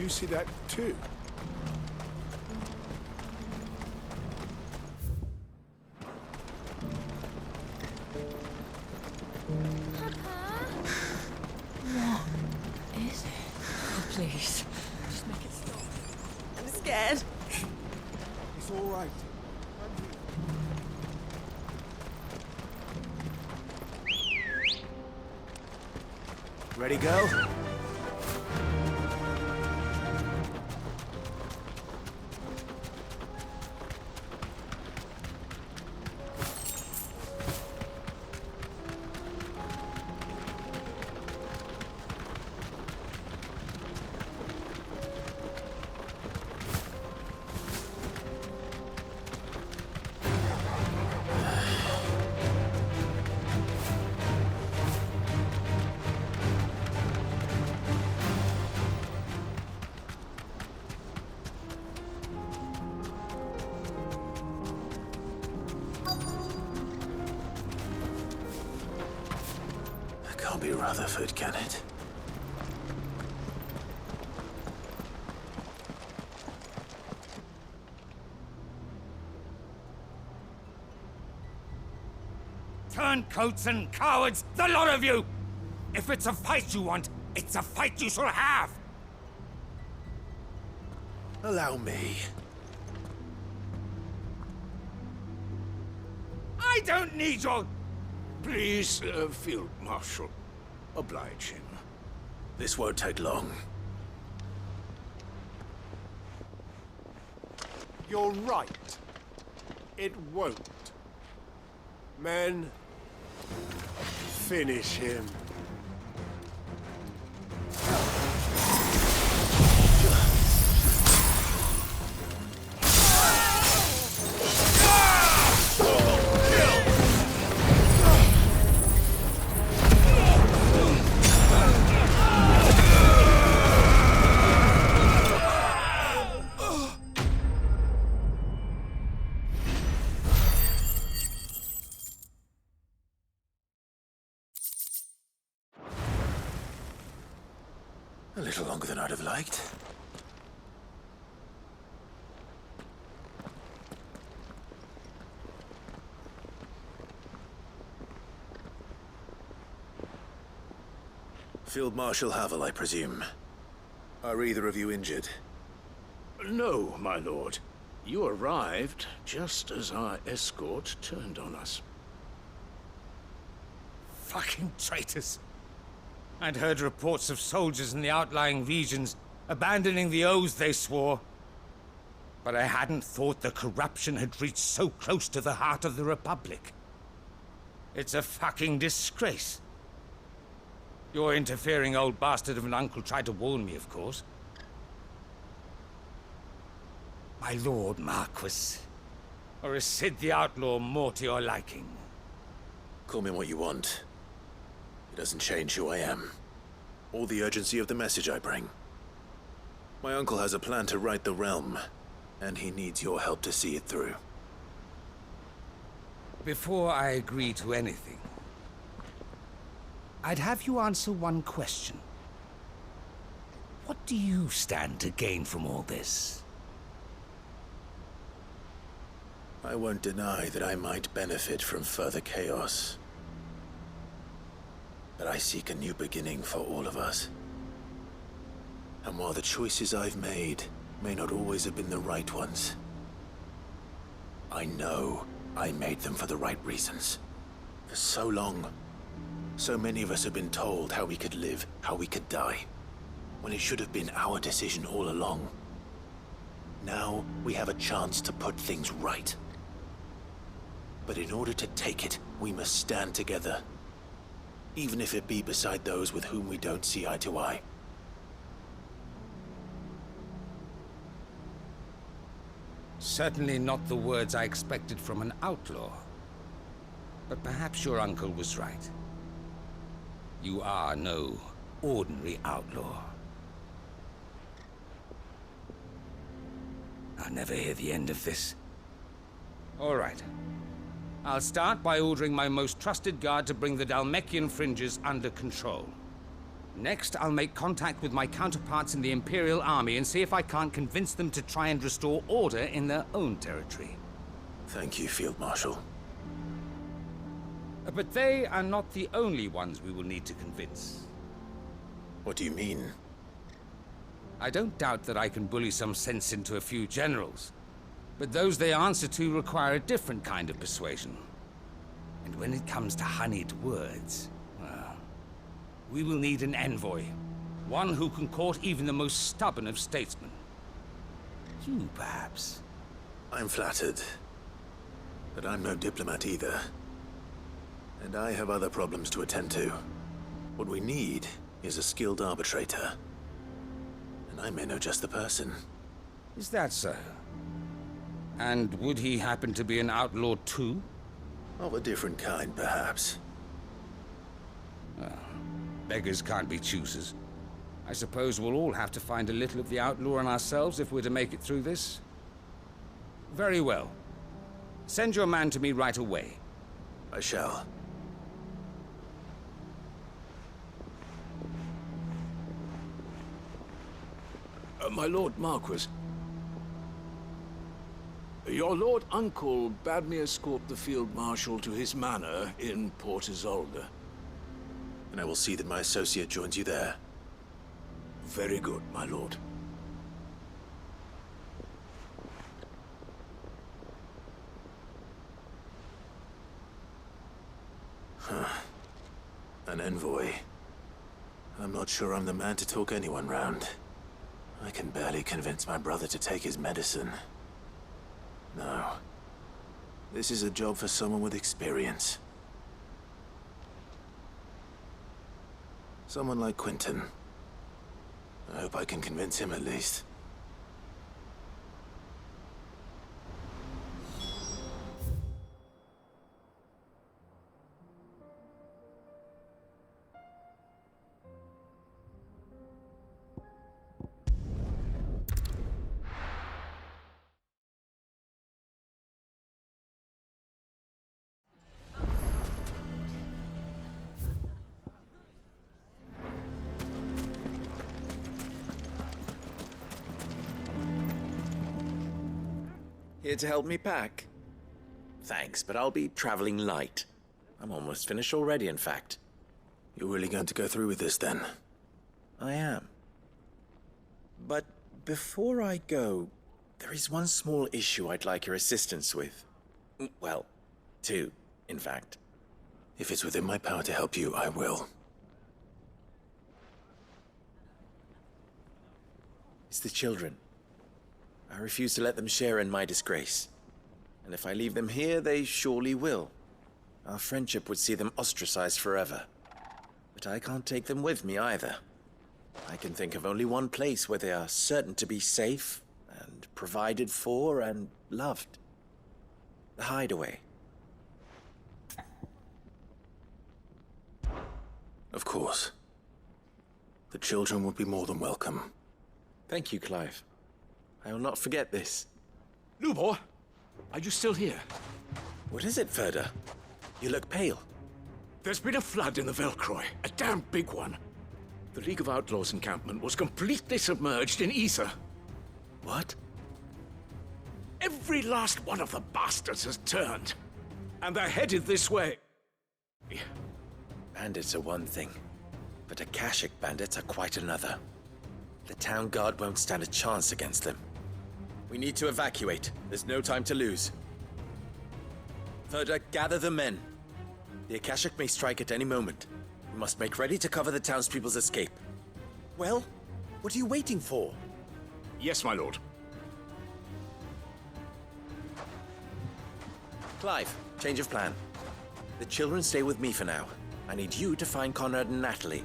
you see that too? What is it? Oh, please. Just make it stop. I'm scared. It's all right. Ready, go? Can't be Rutherford, can it? Turncoats and cowards, the lot of you! If it's a fight you want, it's a fight you shall have! Allow me. I don't need your... Please, Field Marshal, oblige him. This won't take long. You're right. It won't. Men, finish him. A little longer than I'd have liked. Field Marshal Havel, I presume. Are either of you injured? No, my lord. You arrived just as our escort turned on us. Fucking traitors. I'd heard reports of soldiers in the outlying regions abandoning the oaths they swore. But I hadn't thought the corruption had reached so close to the heart of the Republic. It's a fucking disgrace. Your interfering old bastard of an uncle tried to warn me, of course. My lord Marquis. Or is Sid the Outlaw more to your liking? Call me what you want. It doesn't change who I am, or the urgency of the message I bring. My uncle has a plan to right the realm, and he needs your help to see it through. Before I agree to anything, I'd have you answer one question. What do you stand to gain from all this? I won't deny that I might benefit from further chaos. But I seek a new beginning for all of us. And while the choices I've made may not always have been the right ones, I know I made them for the right reasons. For so long, so many of us have been told how we could live, how we could die, when it should have been our decision all along. Now we have a chance to put things right. But in order to take it, we must stand together. Even if it be beside those with whom we don't see eye to eye. Certainly not the words I expected from an outlaw. But perhaps your uncle was right. You are no ordinary outlaw. I'll never hear the end of this. All right. I'll start by ordering my most trusted guard to bring the Dalmekian fringes under control. Next, I'll make contact with my counterparts in the Imperial Army and see if I can't convince them to try and restore order in their own territory. Thank you, Field Marshal. But they are not the only ones we will need to convince. What do you mean? I don't doubt that I can bully some sense into a few generals, but those they answer to require a different kind of persuasion. And when it comes to honeyed words, well, we will need an envoy. One who can court even the most stubborn of statesmen. You, perhaps. I'm flattered. But I'm no diplomat either. And I have other problems to attend to. What we need is a skilled arbitrator. And I may know just the person. Is that so? And would he happen to be an outlaw too? Of a different kind, perhaps. Beggars can't be choosers. I suppose we'll all have to find a little of the outlaw in ourselves if we're to make it through this. Very well. Send your man to me right away. I shall. My Lord Marquis, your Lord Uncle bade me escort the Field Marshal to his manor in Port Isolde. And I will see that my associate joins you there. Very good, my lord. An envoy. I'm not sure I'm the man to talk anyone round. I can barely convince my brother to take his medicine. No. This is a job for someone with experience. Someone like Quentin. I hope I can convince him at least. Here to help me pack? Thanks, but I'll be traveling light. I'm almost finished already, in fact. You're really going to go through with this, then? I am. But before I go, there is one small issue I'd like your assistance with. Well, two, in fact. If it's within my power to help you, I will. It's the children. I refuse to let them share in my disgrace. And if I leave them here, they surely will. Our friendship would see them ostracized forever. But I can't take them with me either. I can think of only one place where they are certain to be safe, and provided for, and loved. The Hideaway. Of course. The children would be more than welcome. Thank you, Clive. I will not forget this. Lubor, are you still here? What is it, Ferda? You look pale. There's been a flood in the Velcroy, a damn big one. The League of Outlaws encampment was completely submerged in ether. What? Every last one of the bastards has turned. And they're headed this way. Bandits are one thing, but Akashic bandits are quite another. The town guard won't stand a chance against them. We need to evacuate. There's no time to lose. Ferda, gather the men. The Akashic may strike at any moment. We must make ready to cover the townspeople's escape. Well, what are you waiting for? Yes, my lord. Clive, change of plan. The children stay with me for now. I need you to find Conrad and Natalie.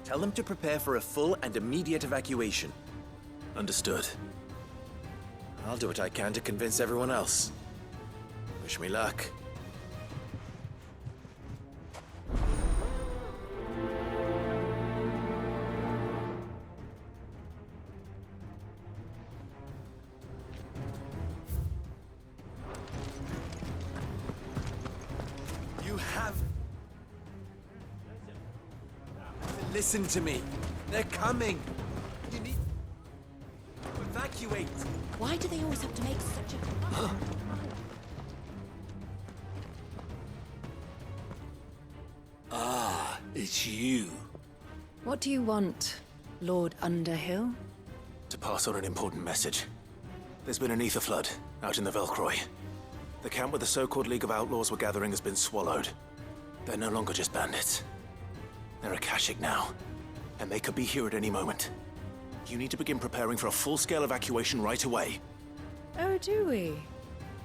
Tell them to prepare for a full and immediate evacuation. Understood. I'll do what I can to convince everyone else. Wish me luck. You have... Listen to me. They're coming. You need to evacuate. Why do they always have to make such a... It's you. What do you want, Lord Underhill? To pass on an important message. There's been an ether flood out in the Velcroy. The camp where the so-called League of Outlaws were gathering has been swallowed. They're no longer just bandits. They're Akashic now, and they could be here at any moment. You need to begin preparing for a full-scale evacuation right away. Oh, do we?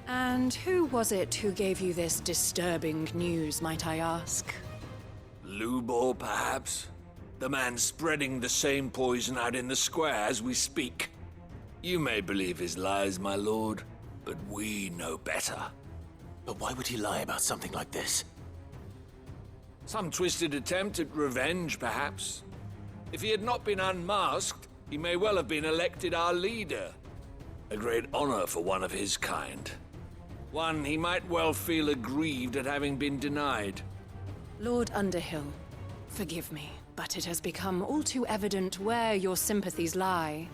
And who was it who gave you this disturbing news, might I ask? Lubor, perhaps? The man spreading the same poison out in the square as we speak. You may believe his lies, my lord, but we know better. But why would he lie about something like this? Some twisted attempt at revenge, perhaps. If he had not been unmasked, he may well have been elected our leader. A great honor for one of his kind. One he might well feel aggrieved at having been denied. Lord Underhill, forgive me, but it has become all too evident where your sympathies lie.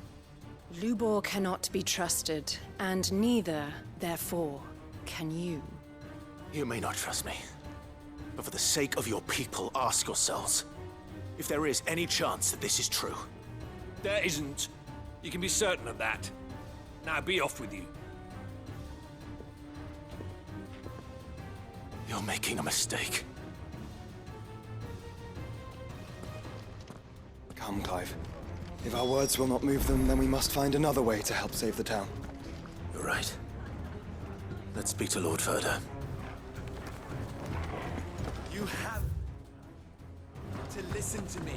Lubor cannot be trusted, and neither, therefore, can you. You may not trust me, but for the sake of your people, ask yourselves if there is any chance that this is true. There isn't. You can be certain of that. Now be off with you. You're making a mistake. Come, Clive. If our words will not move them, then we must find another way to help save the town. You're right. Let's speak to Lord Ferda. You have to listen to me.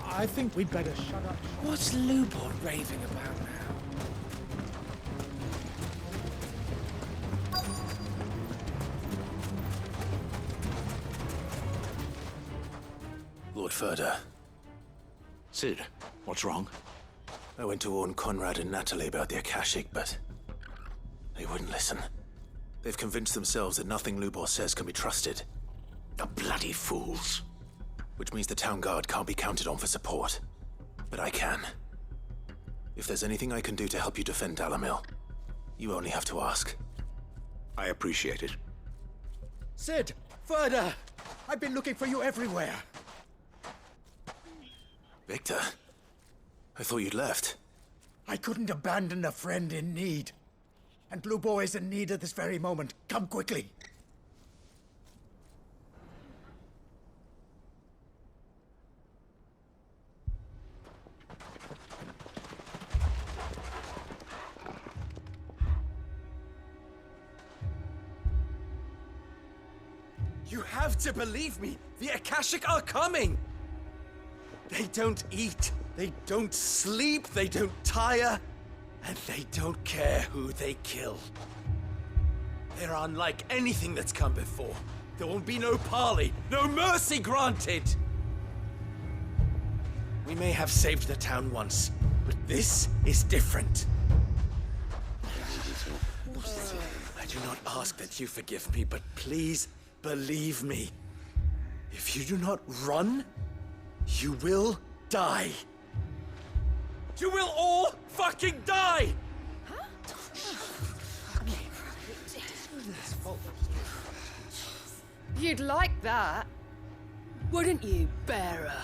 I think we'd better shut up. What's Lubor raving about now? Lord Ferda, Sid, what's wrong? I went to warn Conrad and Natalie about the Akashic, but they wouldn't listen. They've convinced themselves that nothing Lubor says can be trusted. The bloody fools. Which means the town guard can't be counted on for support. But I can. If there's anything I can do to help you defend Dalamil, you only have to ask. I appreciate it. Sid! Ferda! I've been looking for you everywhere. Victor? I thought you'd left. I couldn't abandon a friend in need. And Lubor is in need at this very moment. Come quickly. You have to believe me. The Akashic are coming. They don't eat, they don't sleep, they don't tire, and they don't care who they kill. They're unlike anything that's come before. There won't be no parley, no mercy granted. We may have saved the town once, but this is different. I do not ask that you forgive me, but please believe me. If you do not run, you will die. You will all fucking die! You'd like that, wouldn't you, bearer?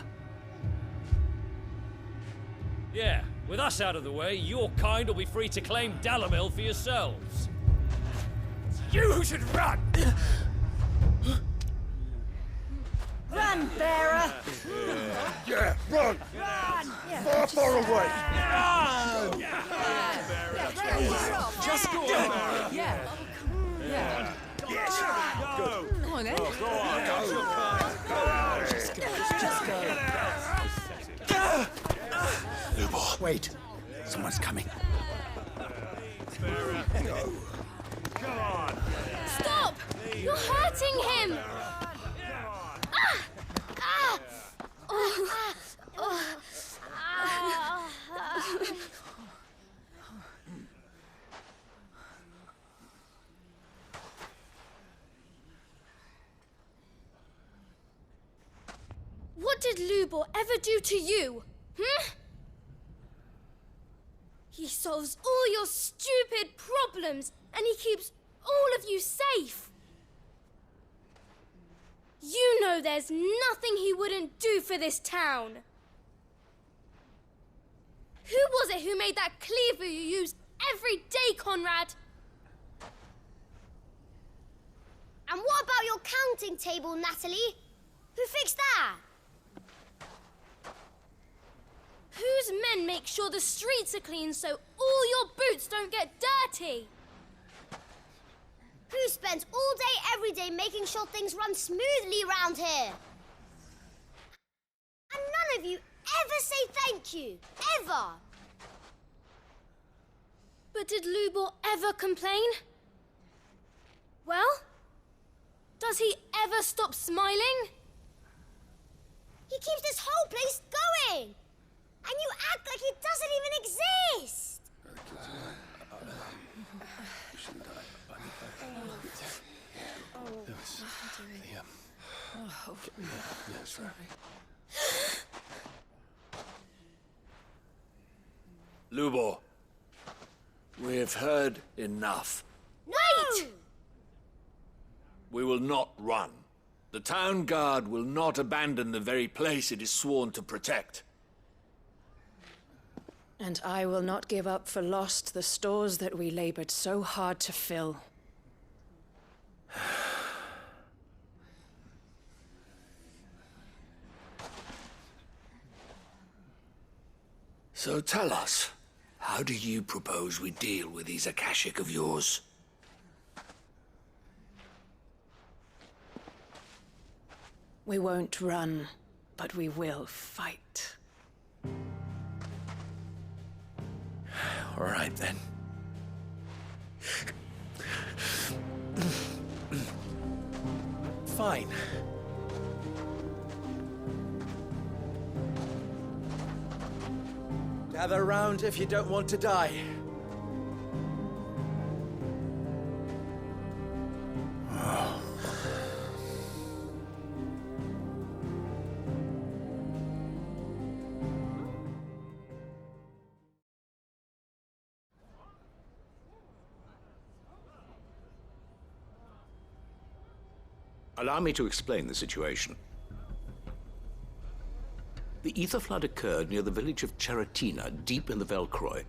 Yeah, with us out of the way, your kind will be free to claim Dalamil for yourselves. You should run! Run, bearer! Yeah, run! Far, far away! Just go on. Yeah. Yeah. Go! Come on, then. Just go. Lubor. Wait, someone's coming. Stop! You're hurting him! did Lubor ever do to you? He solves all your stupid problems, and he keeps all of you safe. You know there's nothing he wouldn't do for this town. Who was it who made that cleaver you use every day, Conrad? And what about your counting table, Natalie? Who fixed that? Whose men make sure the streets are clean so all your boots don't get dirty? Who spends all day, every day making sure things run smoothly round here? And none of you ever say thank you. Ever. But did Lubor ever complain? Well, does he ever stop smiling? He keeps this whole place going. And you act like it doesn't even exist. Lubor, we have heard enough. Wait! We will not run. The town guard will not abandon the very place it is sworn to protect. And I will not give up for lost the stores that we labored so hard to fill. So tell us, how do you propose we deal with these Akashic of yours? We won't run, but we will fight. All right, then. Fine. Gather round if you don't want to die. Allow me to explain the situation. The ether flood occurred near the village of Cheratina, deep in the Velcroy.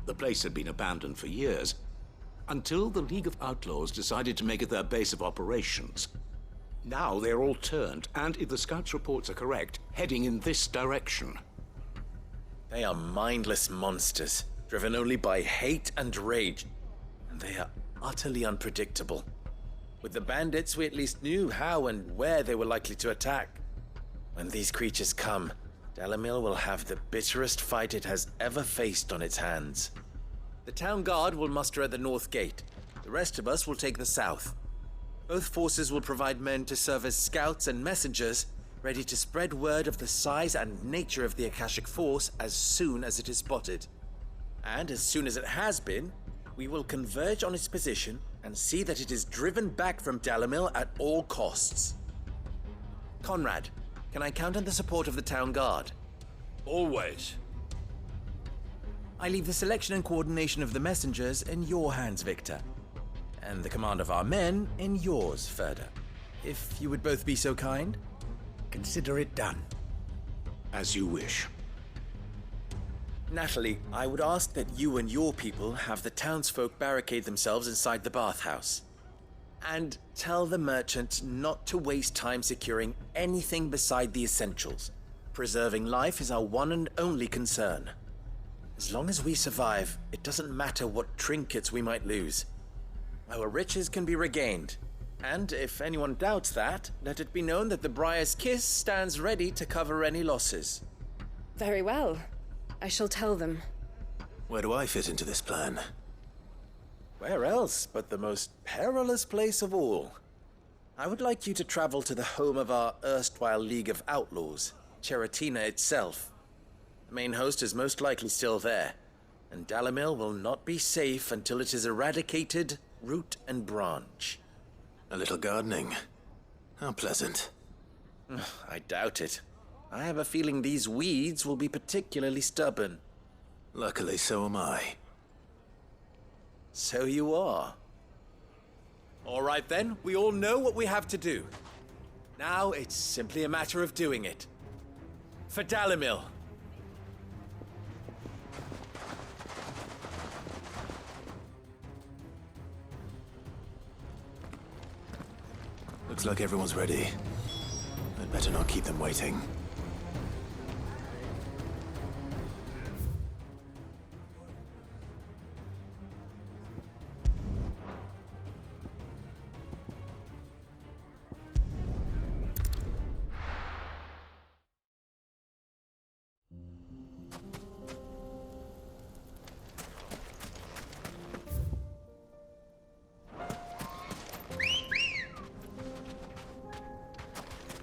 The place had been abandoned for years, until the League of Outlaws decided to make it their base of operations. Now they're all turned, and if the scouts' reports are correct, heading in this direction. They are mindless monsters, driven only by hate and rage. And they are utterly unpredictable. With the bandits, we at least knew how and where they were likely to attack. When these creatures come, Dalamil will have the bitterest fight it has ever faced on its hands. The town guard will muster at the north gate. The rest of us will take the south. Both forces will provide men to serve as scouts and messengers, ready to spread word of the size and nature of the Akashic force as soon as it is spotted. And as soon as it has been, we will converge on its position and see that it is driven back from Dalamil at all costs. Conrad, can I count on the support of the town guard? Always. I leave the selection and coordination of the messengers in your hands, Victor. And the command of our men in yours, Ferda. If you would both be so kind. Consider it done. As you wish. Natalie, I would ask that you and your people have the townsfolk barricade themselves inside the bathhouse. And tell the merchant not to waste time securing anything beside the essentials. Preserving life is our one and only concern. As long as we survive, it doesn't matter what trinkets we might lose. Our riches can be regained. And if anyone doubts that, let it be known that the Briar's Kiss stands ready to cover any losses. Very well. I shall tell them. Where do I fit into this plan? Where else but the most perilous place of all? I would like you to travel to the home of our erstwhile League of Outlaws, Cheratina itself. The main host is most likely still there, and Dalamil will not be safe until it is eradicated, root and branch. A little gardening. How pleasant. I doubt it. I have a feeling these weeds will be particularly stubborn. Luckily, so am I. So you are. All right then, we all know what we have to do. Now it's simply a matter of doing it. For Dalimil. Looks like everyone's ready. I'd better not keep them waiting.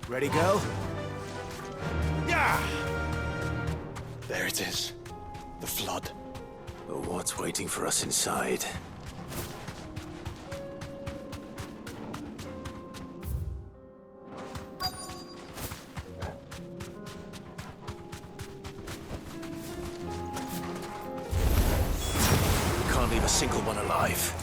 Ready, go? Yeah! There it is. The flood. But what's waiting for us inside? We can't leave a single one alive.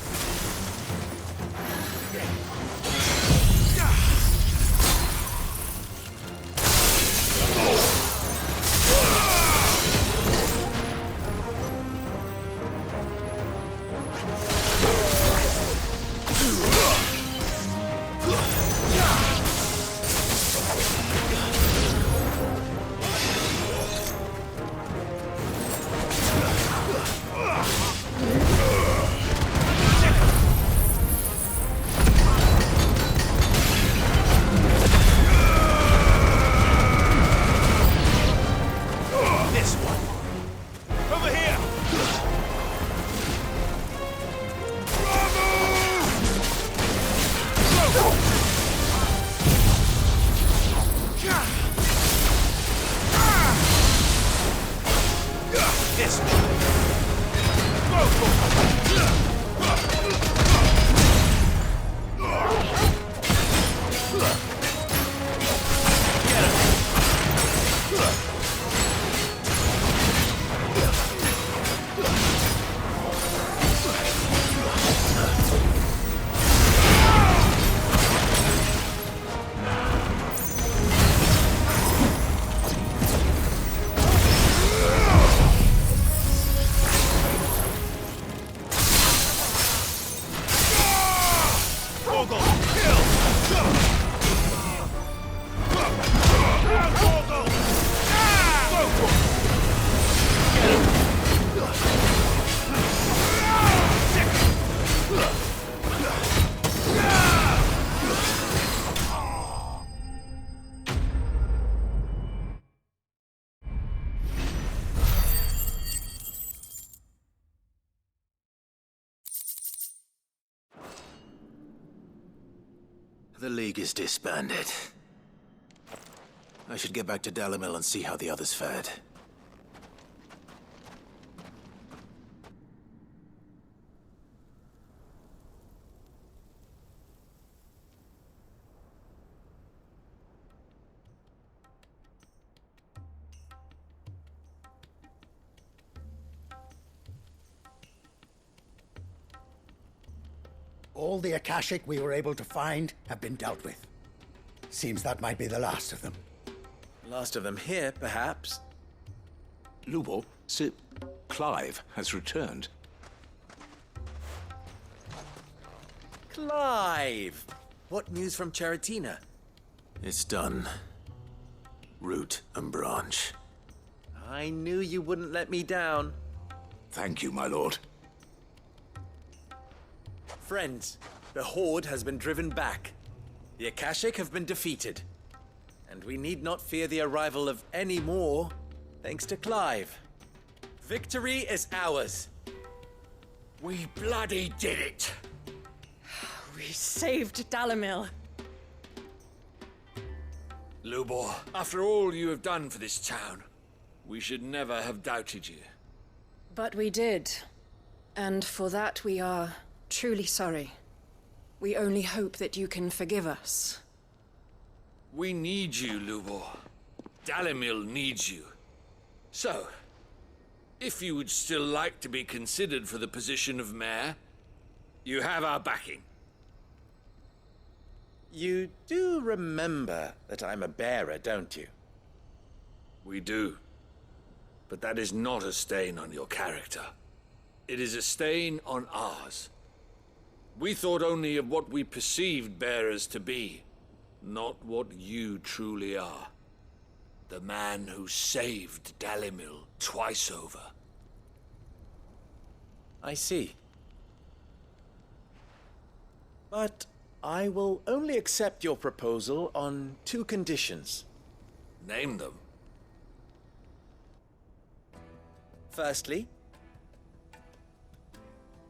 The League is disbanded. I should get back to Dalimil and see how the others fared. All the Akashic we were able to find have been dealt with. Seems that might be the last of them. Last of them here, perhaps. Lubor, Sir Clive has returned. Clive! What news from Charatina? It's done. Root and branch. I knew you wouldn't let me down. Thank you, my lord. Friends, the Horde has been driven back. The Akashic have been defeated. And we need not fear the arrival of any more, thanks to Clive. Victory is ours. We bloody did it! We saved Dalimil. Lubor, after all you have done for this town, we should never have doubted you. But we did. And for that we are truly sorry. We only hope that you can forgive us. We need you, Lubor. Dalimil needs you. So, if you would still like to be considered for the position of mayor, you have our backing. You do remember that I'm a bearer, don't you? We do. But that is not a stain on your character. It is a stain on ours. We thought only of what we perceived bearers to be, not what you truly are. The man who saved Dalimil twice over. I see. But I will only accept your proposal on 2 conditions. Name them. Firstly,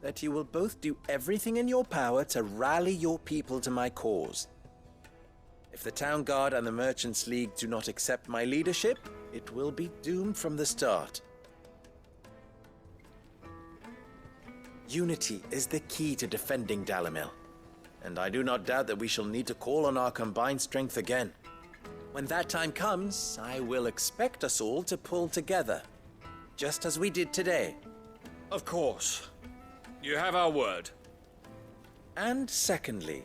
that you will both do everything in your power to rally your people to my cause. If the Town Guard and the Merchants League do not accept my leadership, it will be doomed from the start. Unity is the key to defending Dalimil, and I do not doubt that we shall need to call on our combined strength again. When that time comes, I will expect us all to pull together, just as we did today. Of course. You have our word. And secondly,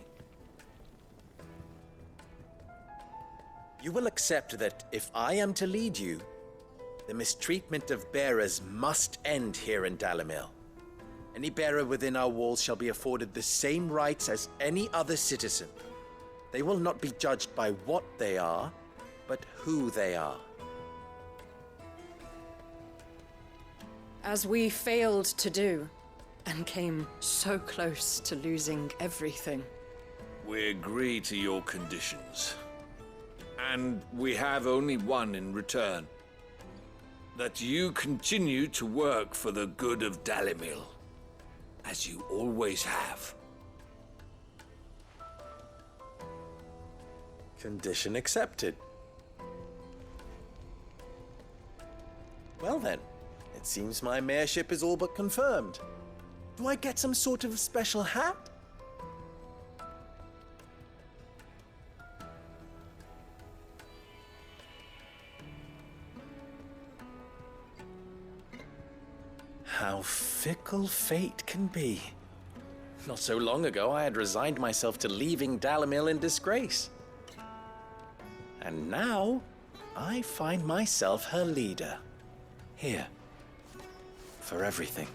you will accept that if I am to lead you, the mistreatment of bearers must end here in Dalimil. Any bearer within our walls shall be afforded the same rights as any other citizen. They will not be judged by what they are, but who they are. As we failed to do, and came so close to losing everything. We agree to your conditions. And we have only one in return. That you continue to work for the good of Dalimil, as you always have. Condition accepted. Well then, it seems my mayorship is all but confirmed. Do I get some sort of special hat? How fickle fate can be. Not so long ago, I had resigned myself to leaving Dalimil in disgrace. And now, I find myself her leader. Here. For everything.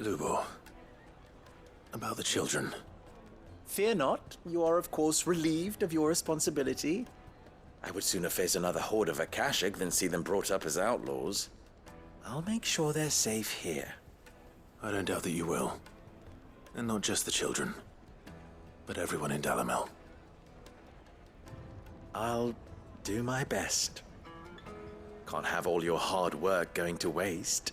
Lubo, about the children. Fear not, you are of course relieved of your responsibility. I would sooner face another horde of Akashic than see them brought up as outlaws. I'll make sure they're safe here. I don't doubt that you will. And not just the children, but everyone in Dalimil. I'll do my best. Can't have all your hard work going to waste.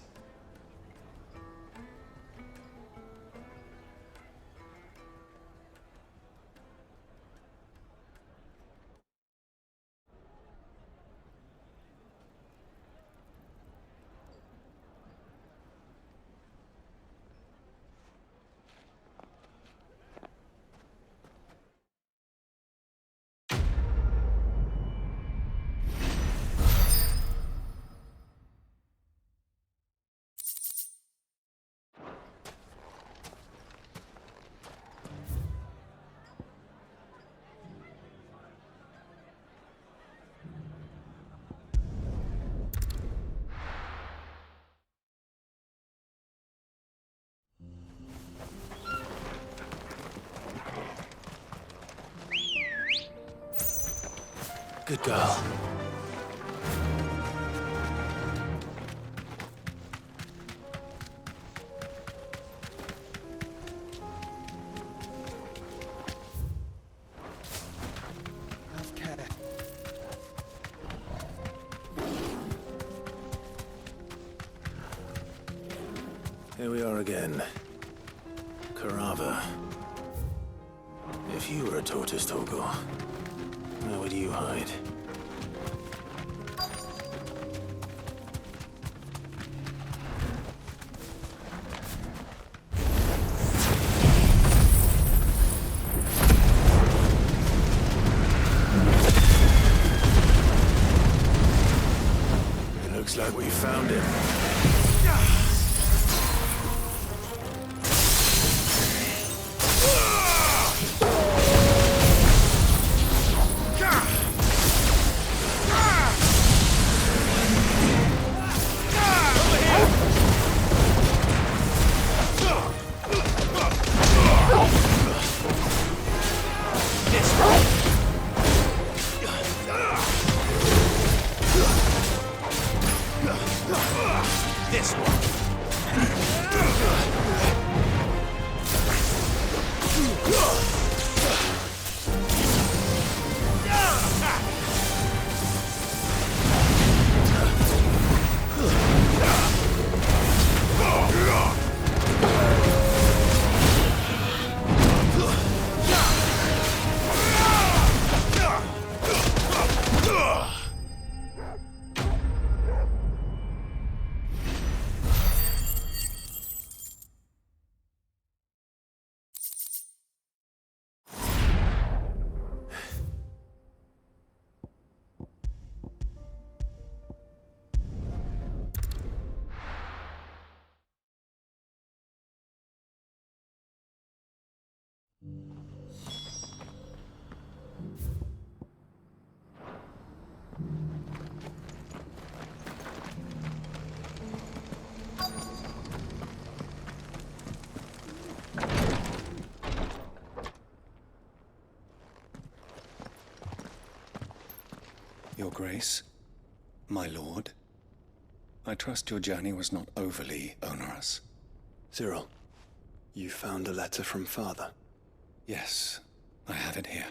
Good girl. Have care. Here we are again. Karava. If you were a tortoise, Torgor, where would you hide? found him. This one. Your Grace, my lord, I trust your journey was not overly onerous. Cyril, you found a letter from Father? Yes, I have it here.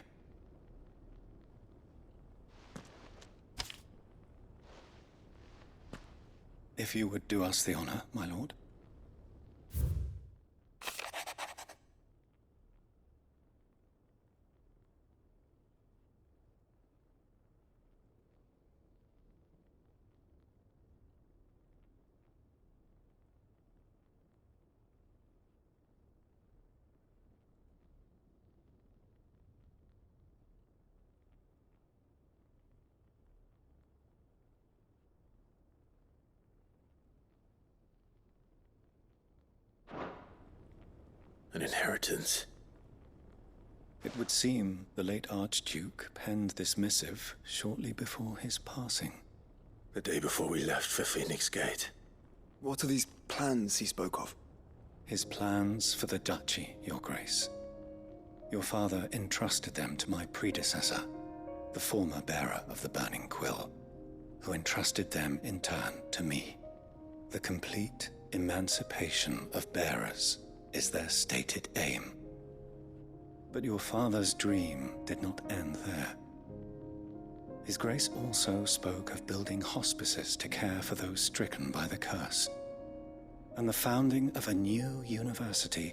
If you would do us the honor, my lord. An inheritance. It would seem the late Archduke penned this missive shortly before his passing. The day before we left for Phoenix Gate. What are these plans he spoke of? His plans for the duchy, Your Grace. Your father entrusted them to my predecessor, the former bearer of the Burning Quill, who entrusted them in turn to me. The complete emancipation of bearers is their stated aim. But your father's dream did not end there. His Grace also spoke of building hospices to care for those stricken by the curse, and the founding of a new university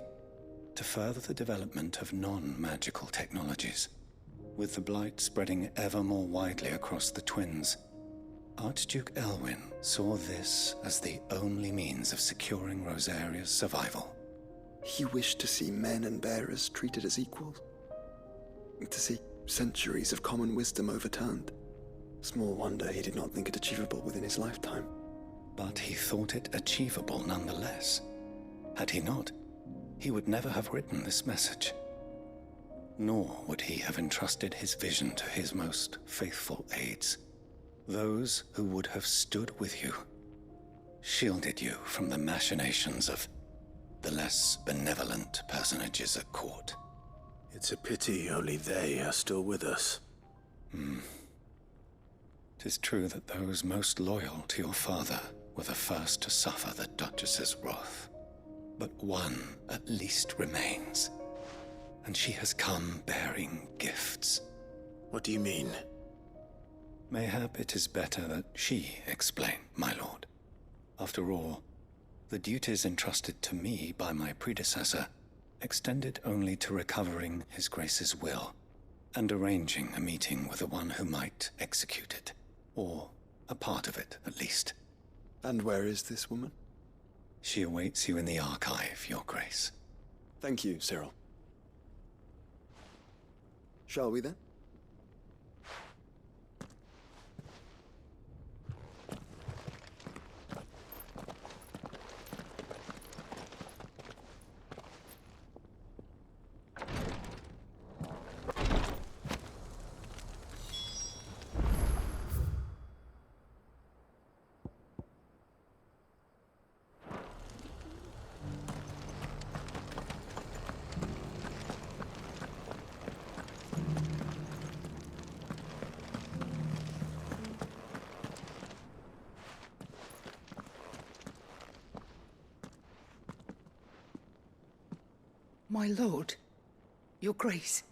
to further the development of non-magical technologies. With the blight spreading ever more widely across the twins, Archduke Elwyn saw this as the only means of securing Rosaria's survival. He wished to see men and bearers treated as equals. To see centuries of common wisdom overturned. Small wonder he did not think it achievable within his lifetime. But he thought it achievable nonetheless. Had he not, he would never have written this message. Nor would he have entrusted his vision to his most faithful aides. Those who would have stood with you, shielded you from the machinations of the less benevolent personages at court. It's a pity only they are still with us. 'Tis true that those most loyal to your father were the first to suffer the Duchess's wrath. But one at least remains, and she has come bearing gifts. What do you mean? Mayhap it is better that she explain, my lord. After all, the duties entrusted to me by my predecessor extended only to recovering His Grace's will and arranging a meeting with the one who might execute it, or a part of it at least. And where is this woman? She awaits you in the archive, Your Grace. Thank you, Cyril. Shall we then? My lord, your grace.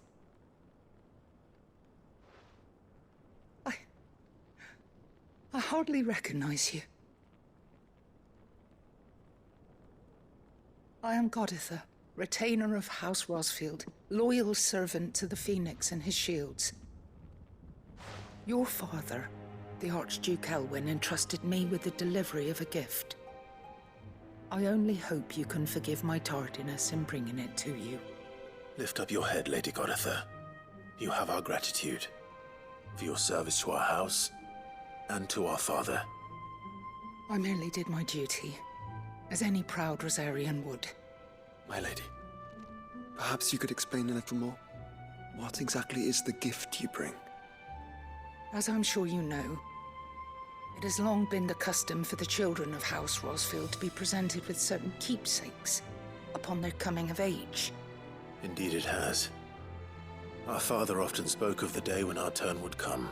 I hardly recognize you. I am Goditha, retainer of House Rosfield, loyal servant to the Phoenix and his shields. Your father, the Archduke Elwyn, entrusted me with the delivery of a gift. I only hope you can forgive my tardiness in bringing it to you. Lift up your head, Lady Goditha. You have our gratitude for your service to our house and to our father. I merely did my duty, as any proud Rosarian would. My lady, perhaps you could explain a little more. What exactly is the gift you bring? As I'm sure you know, it has long been the custom for the children of House Rosfield to be presented with certain keepsakes upon their coming of age. Indeed it has. Our father often spoke of the day when our turn would come.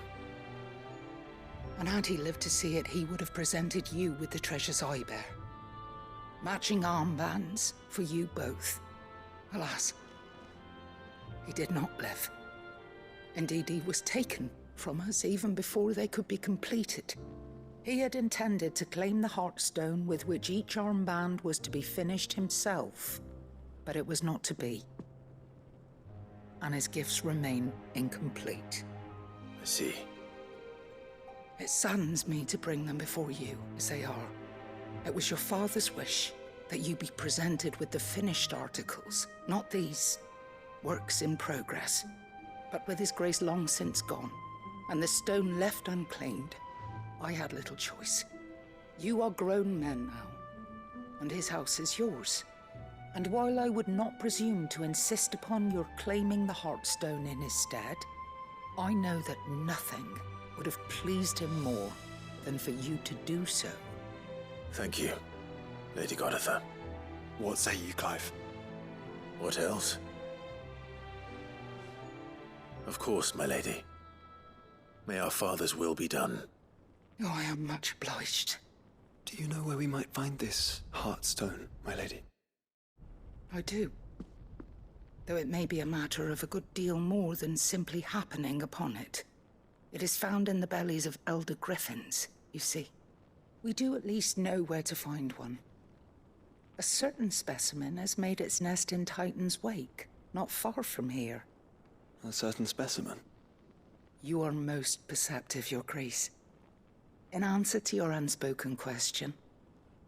And had he lived to see it, he would have presented you with the treasures I bear. Matching armbands for you both. Alas, he did not live. Indeed, he was taken from us even before they could be completed. He had intended to claim the Heartstone with which each armband was to be finished himself, but it was not to be. And his gifts remain incomplete. I see. It saddens me to bring them before you, as they are. It was your father's wish that you be presented with the finished articles, not these works in progress. But with his grace long since gone, and the stone left unclaimed, I had little choice. You are grown men now, and his house is yours. And while I would not presume to insist upon your claiming the Heartstone in his stead, I know that nothing would have pleased him more than for you to do so. Thank you, Lady Goditha. What say you, Clive? What else? Of course, my lady. May our father's will be done. Oh, I am much obliged. Do you know where we might find this Heartstone, my lady? I do. Though it may be a matter of a good deal more than simply happening upon it. It is found in the bellies of elder griffins, you see. We do at least know where to find one. A certain specimen has made its nest in Titan's Wake, not far from here. A certain specimen? You are most perceptive, Your Grace. In answer to your unspoken question,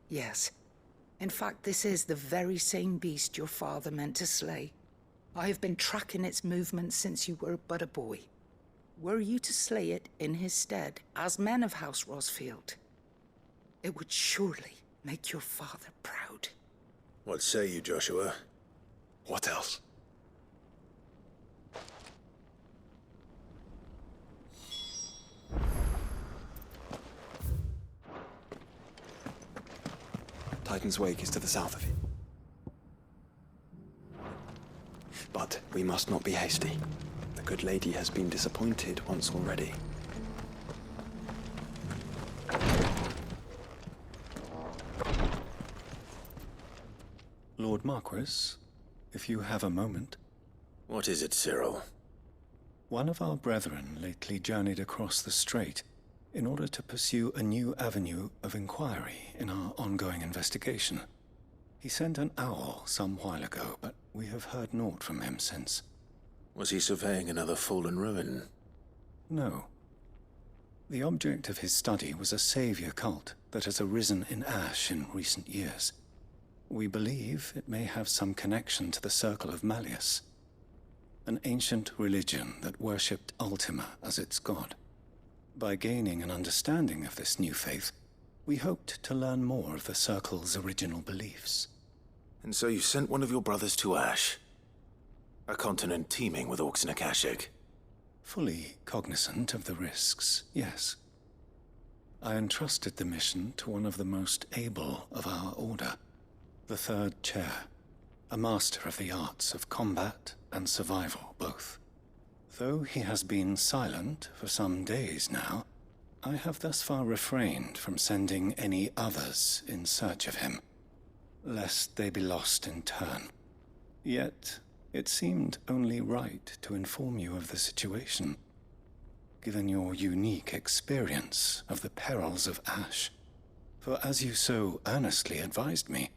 yes. In fact, this is the very same beast your father meant to slay. I have been tracking its movements since you were but a boy. Were you to slay it in his stead, as men of House Rosfield, it would surely make your father proud. What say you, Joshua? What else? Titan's Wake is to the south of you. But we must not be hasty. The good lady has been disappointed once already. Lord Marquis, if you have a moment. What is it, Cyril? One of our brethren lately journeyed across the strait in order to pursue a new avenue of inquiry in our ongoing investigation. He sent an owl some while ago, but we have heard naught from him since. Was he surveying another fallen ruin? No. The object of his study was a savior cult that has arisen in Ash in recent years. We believe it may have some connection to the Circle of Malleus, an ancient religion that worshipped Ultima as its god. By gaining an understanding of this new faith, we hoped to learn more of the Circle's original beliefs. And so you sent one of your brothers to Ash? A continent teeming with orcs and Akashic? Fully cognizant of the risks, yes. I entrusted the mission to one of the most able of our order, the Third Chair, a master of the arts of combat and survival both. Though he has been silent for some days now, I have thus far refrained from sending any others in search of him, lest they be lost in turn. Yet, it seemed only right to inform you of the situation, given your unique experience of the perils of Ash. For as you so earnestly advised me,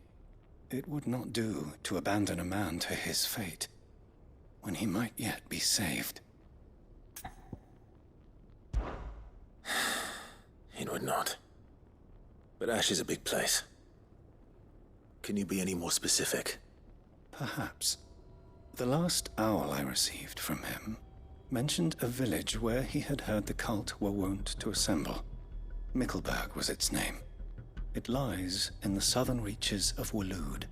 it would not do to abandon a man to his fate, when he might yet be saved. It would not. But Ash is a big place. Can you be any more specific? Perhaps. The last owl I received from him mentioned a village where he had heard the cult were wont to assemble. Mickleburg was its name. It lies in the southern reaches of Waloed.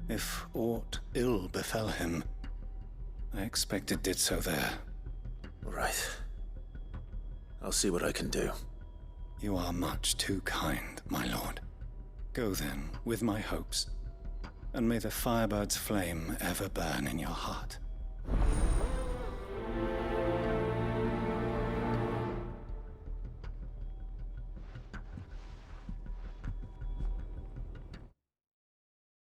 If aught ill befell him, I expect it did so there. Right. I'll see what I can do. You are much too kind, my lord. Go then, with my hopes, and may the Firebird's flame ever burn in your heart.